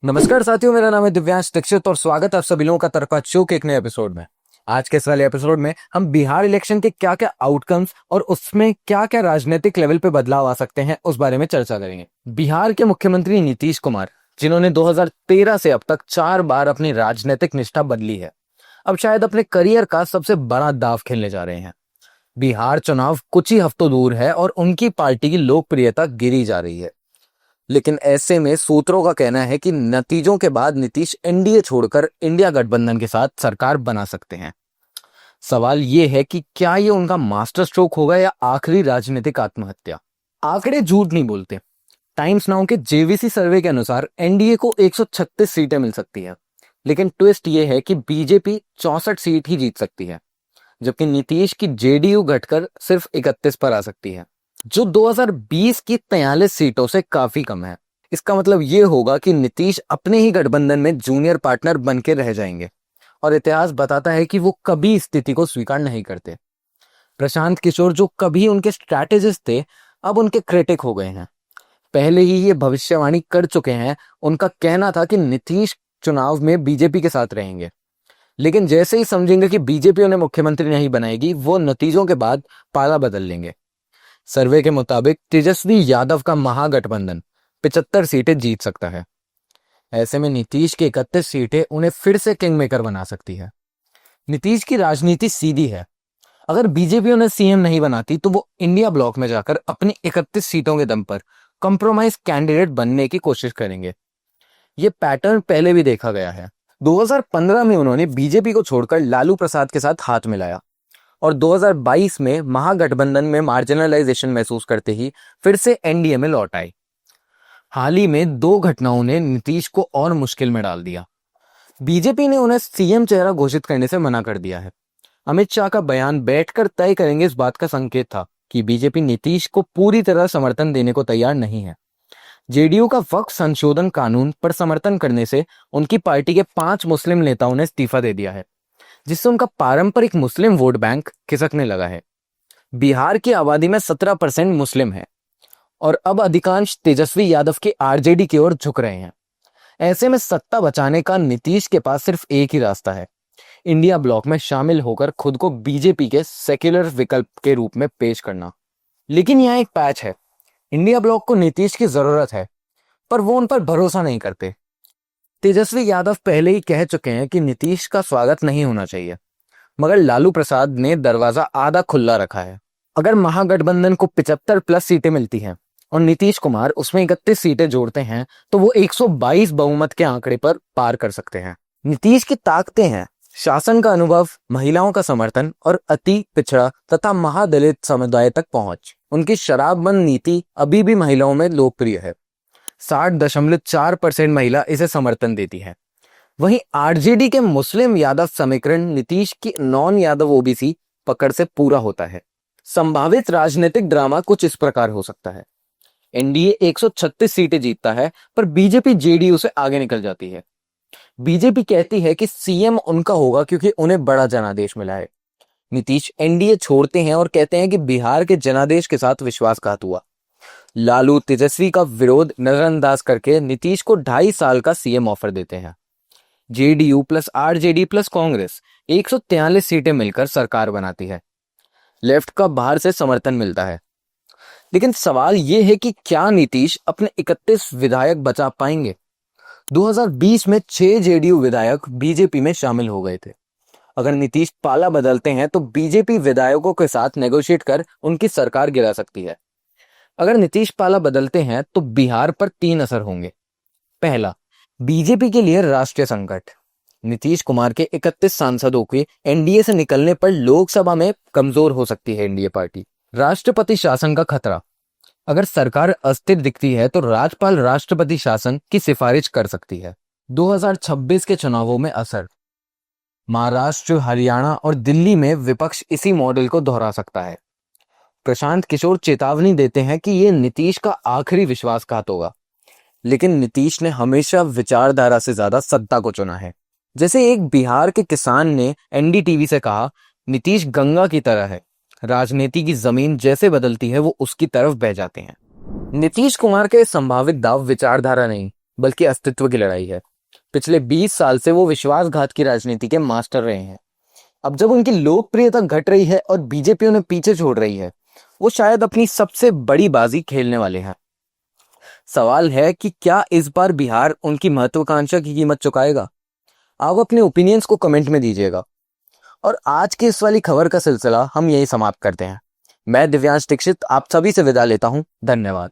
नमस्कार साथियों, मेरा नाम है दिव्यांश दीक्षित और स्वागत है आप सभी लोगों का तरफा शो के एक नए एपिसोड में। आज के इस वाले एपिसोड में हम बिहार इलेक्शन के क्या क्या आउटकम्स और उसमें क्या क्या राजनीतिक लेवल पे बदलाव आ सकते हैं उस बारे में चर्चा करेंगे। बिहार के मुख्यमंत्री नीतीश कुमार, जिन्होंने 2013 से अब तक 4 बार अपनी राजनीतिक निष्ठा बदली है, अब शायद अपने करियर का सबसे बड़ा दाव खेलने जा रहे हैं। बिहार चुनाव कुछ ही हफ्तों दूर है और उनकी पार्टी की लोकप्रियता गिरी जा रही है। लेकिन ऐसे में सूत्रों का कहना है कि नतीजों के बाद नीतीश एनडीए छोड़कर इंडिया गठबंधन के साथ सरकार बना सकते हैं। सवाल ये है कि क्या ये उनका मास्टर स्ट्रोक होगा या आखिरी राजनीतिक आत्महत्या। आंकड़े झूठ नहीं बोलते। टाइम्स नाउ के जेवीसी सर्वे के अनुसार एनडीए को 136 सीटें मिल सकती है, लेकिन ट्विस्ट ये है कि बीजेपी 64 सीट ही जीत सकती है, जबकि नीतीश की जेडीयू घटकर सिर्फ 31 पर आ सकती है, जो 2020 की 43 सीटों से काफी कम है। इसका मतलब ये होगा कि नीतीश अपने ही गठबंधन में जूनियर पार्टनर बन के रह जाएंगे और इतिहास बताता है कि वो कभी इस स्थिति को स्वीकार नहीं करते। प्रशांत किशोर, जो कभी उनके स्ट्रैटेजिस्ट थे, अब उनके क्रिटिक हो गए हैं। पहले ही ये भविष्यवाणी कर चुके हैं। उनका कहना था कि नीतीश चुनाव में बीजेपी के साथ रहेंगे, लेकिन जैसे ही समझेंगे कि बीजेपी उन्हें मुख्यमंत्री नहीं बनाएगी, वो नतीजों के बाद पाला बदल लेंगे। सर्वे के मुताबिक तेजस्वी यादव का महागठबंधन 75 सीटें जीत सकता है। ऐसे में नीतीश की 31 सीटें उन्हें फिर से किंग मेकर बना सकती है। नीतीश की राजनीति सीधी है। अगर बीजेपी उन्हें सीएम नहीं बनाती तो वो इंडिया ब्लॉक में जाकर अपनी 31 सीटों के दम पर कंप्रोमाइज कैंडिडेट बनने की कोशिश करेंगे। ये पैटर्न पहले भी देखा गया है। 2015 में उन्होंने बीजेपी को छोड़कर लालू प्रसाद के साथ हाथ मिलाया और 2022 में महागठबंधन में मार्जिनलाइजेशन महसूस करते ही फिर से एनडीए में लौट आए। हाल ही में 2 घटनाओं ने नीतीश को और मुश्किल में डाल दिया। बीजेपी ने उन्हें सीएम चेहरा घोषित करने से मना कर दिया है। अमित शाह का बयान बैठकर तय करेंगे इस बात का संकेत था कि बीजेपी नीतीश को पूरी तरह समर्थन देने को तैयार नहीं है। जेडीयू का वक्फ संशोधन कानून पर समर्थन करने से उनकी पार्टी के 5 मुस्लिम नेताओं ने इस्तीफा दे दिया है, जिससे उनका पारंपरिक मुस्लिम वोट बैंक खिसकने लगा है। बिहार की आबादी में 17% मुस्लिम है और अब अधिकांश तेजस्वी यादव के आरजेडी की ओर झुक रहे हैं। ऐसे में सत्ता बचाने का नीतीश के पास सिर्फ एक ही रास्ता है, इंडिया ब्लॉक में शामिल होकर खुद को बीजेपी के सेक्युलर विकल्प के रूप में पेश करना। लेकिन यहाँ एक पैच है। इंडिया ब्लॉक को नीतीश की जरूरत है, पर वो उन पर भरोसा नहीं करते। तेजस्वी यादव पहले ही कह चुके हैं कि नीतीश का स्वागत नहीं होना चाहिए, मगर लालू प्रसाद ने दरवाजा आधा खुला रखा है। अगर महागठबंधन को 75+ सीटें मिलती हैं और नीतीश कुमार उसमें 31 सीटें जोड़ते हैं तो वो 122 बहुमत के आंकड़े पर पार कर सकते हैं। नीतीश की ताकतें हैं शासन का अनुभव, महिलाओं का समर्थन और अति पिछड़ा तथा महादलित समुदाय तक पहुंच। उनकी शराबबंद नीति अभी भी महिलाओं में लोकप्रिय है। 60.4% महिला इसे समर्थन देती है। वहीं आरजेडी के मुस्लिम यादव समीकरण नीतीश की नॉन यादव ओबीसी पकड़ से पूरा होता है। संभावित राजनीतिक ड्रामा कुछ इस प्रकार हो सकता है। एनडीए 136 सीटें जीतता है, पर बीजेपी जेडीयू से आगे निकल जाती है। बीजेपी कहती है कि सीएम उनका होगा क्योंकि उन्हें बड़ा जनादेश मिला है। नीतीश एनडीए छोड़ते हैं और कहते हैं कि बिहार के जनादेश के साथ विश्वासघात हुआ। लालू तेजस्वी का विरोध नजरअंदाज करके नीतीश को 2.5 साल का सीएम ऑफर देते हैं। JDU plus RJD plus Congress 143 सीटें मिलकर सरकार बनाती है। लेफ्ट का बाहर से समर्थन मिलता है। लेकिन सवाल यह है कि क्या नीतीश अपने 31 विधायक बचा पाएंगे? 2020 में 6 जेडीयू विधायक बीजेपी में शामिल हो गए थे। अगर नीतीश पाला बदलते हैं तो बीजेपी विधायकों के साथ नेगोशिएट कर उनकी सरकार गिरा सकती है। अगर नीतीश पाला बदलते हैं तो बिहार पर 3 असर होंगे। पहला, बीजेपी के लिए राष्ट्रीय संकट। नीतीश कुमार के 31 सांसदों के एनडीए से निकलने पर लोकसभा में कमजोर हो सकती है एनडीए पार्टी। राष्ट्रपति शासन का खतरा। अगर सरकार अस्थिर दिखती है तो राज्यपाल राष्ट्रपति शासन की सिफारिश कर सकती है। 2026 के चुनावों में असर। महाराष्ट्र, हरियाणा और दिल्ली में विपक्ष इसी मॉडल को दोहरा सकता है। प्रशांत किशोर चेतावनी देते हैं कि यह नीतीश का आखिरी विश्वासघात होगा। लेकिन नीतीश ने हमेशा विचारधारा से ज्यादा सत्ता को चुना है। जैसे एक बिहार के किसान ने एनडीटीवी से कहा, नीतीश गंगा की तरह है, राजनीति की जमीन जैसे बदलती है वो उसकी तरफ बह जाते हैं। नीतीश कुमार के संभावित दाव विचारधारा नहीं बल्कि अस्तित्व की लड़ाई है। पिछले 20 साल से वो विश्वासघात की राजनीति के मास्टर रहे हैं। अब जब उनकी लोकप्रियता घट रही है और बीजेपी उन्हें पीछे छोड़ रही है, वो शायद अपनी सबसे बड़ी बाजी खेलने वाले हैं। सवाल है कि क्या इस बार बिहार उनकी महत्वाकांक्षा की कीमत चुकाएगा? आप अपने ओपिनियंस को कमेंट में दीजिएगा। और आज की इस वाली खबर का सिलसिला हम यही समाप्त करते हैं। मैं दिव्यांश दीक्षित आप सभी से विदा लेता हूं। धन्यवाद।